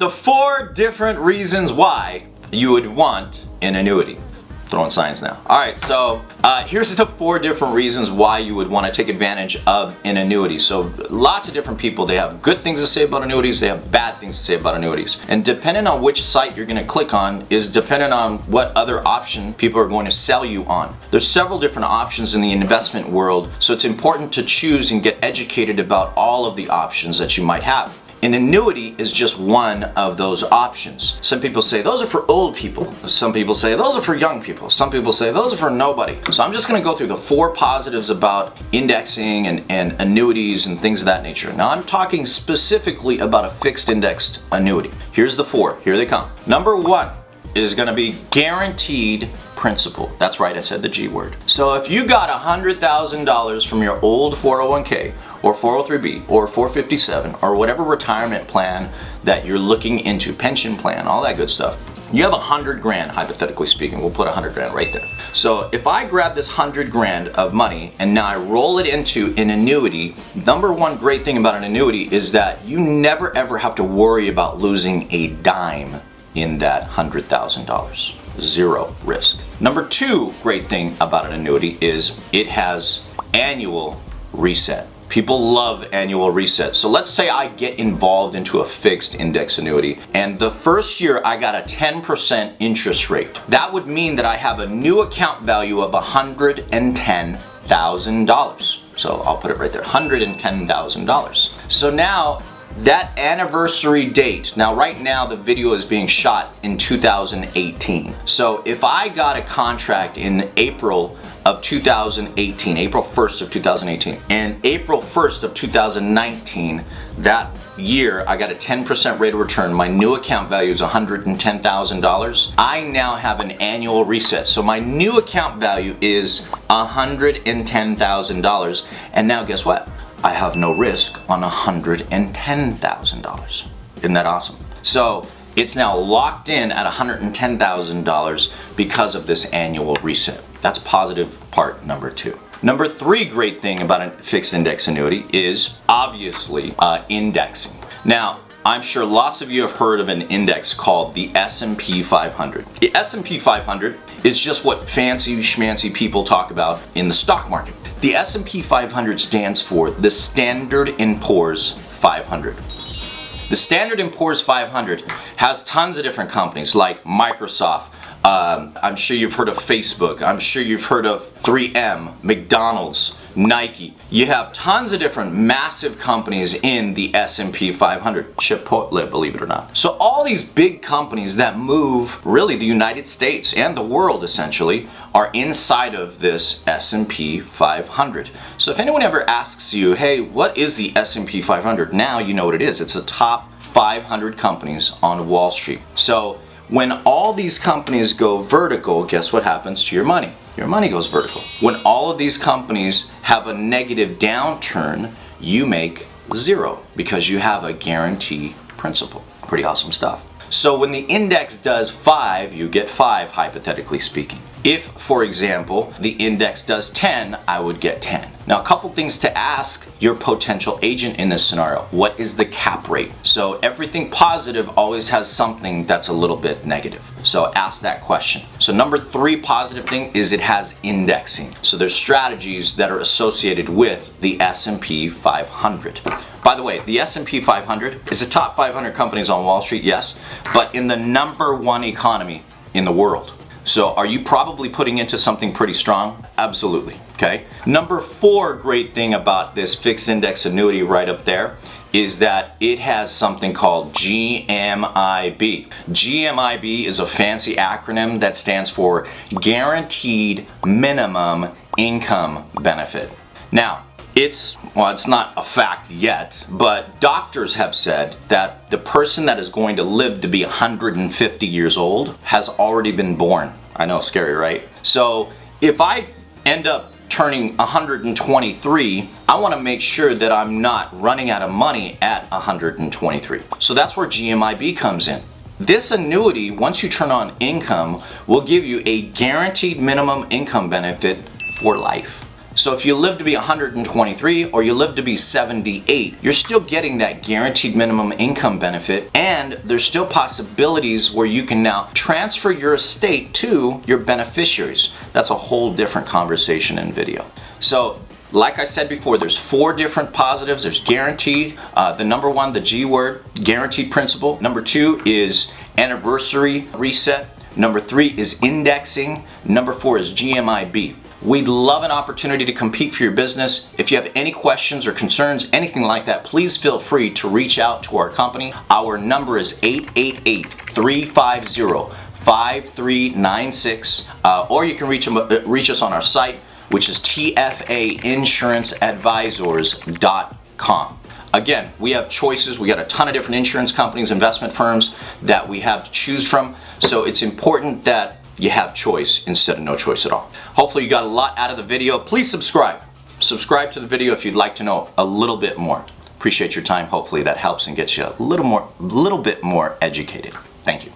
the 4 different reasons why you would want an annuity. Throwing signs now. Alright, so here's the 4 different reasons why you would want to take advantage of an annuity. So lots of different people, they have good things to say about annuities, they have bad things to say about annuities. And depending on which site you're going to click on is dependent on what other option people are going to sell you on. There's several different options in the investment world, so it's important to choose and get educated about all of the options that you might have. An annuity is just one of those options. Some people say those are for old people. Some people say those are for young people. Some people say those are for nobody. So I'm just going to go through the 4 positives about indexing and annuities and things of that nature. Now I'm talking specifically about a fixed indexed annuity. Here's the 4. Here they come. Number 1 is going to be guaranteed principal. That's right, I said the G word. So if you got $100,000 from your old 401k or 403b or 457 or whatever retirement plan that you're looking into, pension plan, all that good stuff, you have 100 grand, hypothetically speaking. We'll put 100 grand right there. So if I grab this 100 grand of money and now I roll it into an annuity, number 1 great thing about an annuity is that you never ever have to worry about losing a dime in that $100,000. 0 risk. Number 2 great thing about an annuity is it has annual reset. People love annual resets. So let's say I get involved into a fixed index annuity and the first year I got a 10% interest rate. That would mean that I have a new account value of $110,000. So I'll put it right there, $110,000. So now that anniversary date, now right now the video is being shot in 2018. So if I got a contract in April of 2018, April 1st of 2018, and April 1st of 2019, that year I got a 10% rate of return, my new account value is $110,000, I now have an annual reset. So my new account value is $110,000, and now guess what? I have no risk on $110,000. Isn't that awesome? So it's now locked in at $110,000 because of this annual reset. That's positive part number 2. Number 3 great thing about a fixed index annuity is obviously indexing. Now, I'm sure lots of you have heard of an index called the S&P 500. The S&P 500 is just what fancy schmancy people talk about in the stock market. The S&P 500 stands for the Standard & Poor's 500. The Standard & Poor's 500 has tons of different companies like Microsoft. I'm sure you've heard of Facebook. I'm sure you've heard of 3M, McDonald's, Nike. You have tons of different massive companies in the S&P 500. Chipotle, believe it or not. So all these big companies that move really the United States and the world essentially are inside of this S&P 500. So if anyone ever asks you, hey, what is the S&P 500? Now you know what it is. It's the top 500 companies on Wall Street. So when all these companies go vertical, guess what happens to your money? Your money goes vertical. When all of these companies have a negative downturn, you make 0 because you have a guarantee principal. Pretty awesome stuff. So when the index does 5, you get 5, hypothetically speaking. If, for example, the index does 10, I would get 10. Now, a couple things to ask your potential agent in this scenario. What is the cap rate? So everything positive always has something that's a little bit negative. So ask that question. So number 3 positive thing is it has indexing. So there's strategies that are associated with the S&P 500. By the way, the S&P 500 is the top 500 companies on Wall Street, yes, but in the number 1 economy in the world. So are you probably putting into something pretty strong? Absolutely, okay? Number 4 great thing about this fixed index annuity right up there is that it has something called GMIB. GMIB is a fancy acronym that stands for Guaranteed Minimum Income Benefit. Now, it's not a fact yet, but doctors have said that the person that is going to live to be 150 years old has already been born. I know, scary, right? So if I end up turning 123, I want to make sure that I'm not running out of money at 123. So that's where GMIB comes in. This annuity, once you turn on income, will give you a guaranteed minimum income benefit for life. So if you live to be 123 or you live to be 78, you're still getting that guaranteed minimum income benefit, and there's still possibilities where you can now transfer your estate to your beneficiaries. That's a whole different conversation and video. So like I said before, there's 4 different positives. There's guaranteed, the number 1, the G word, guaranteed principal. Number 2 is anniversary reset. Number 3 is indexing. Number 4 is GMIB. We'd love an opportunity to compete for your business. If you have any questions or concerns, anything like that, please feel free to reach out to our company. Our number is 888-350-5396, or you can reach us on our site, which is tfainsuranceadvisors.com. Again, we have choices. We got a ton of different insurance companies, investment firms that we have to choose from. So it's important that you have choice instead of no choice at all. Hopefully you got a lot out of the video. Please subscribe. Subscribe to the video if you'd like to know a little bit more. Appreciate your time. Hopefully that helps and gets you a little bit more educated. Thank you.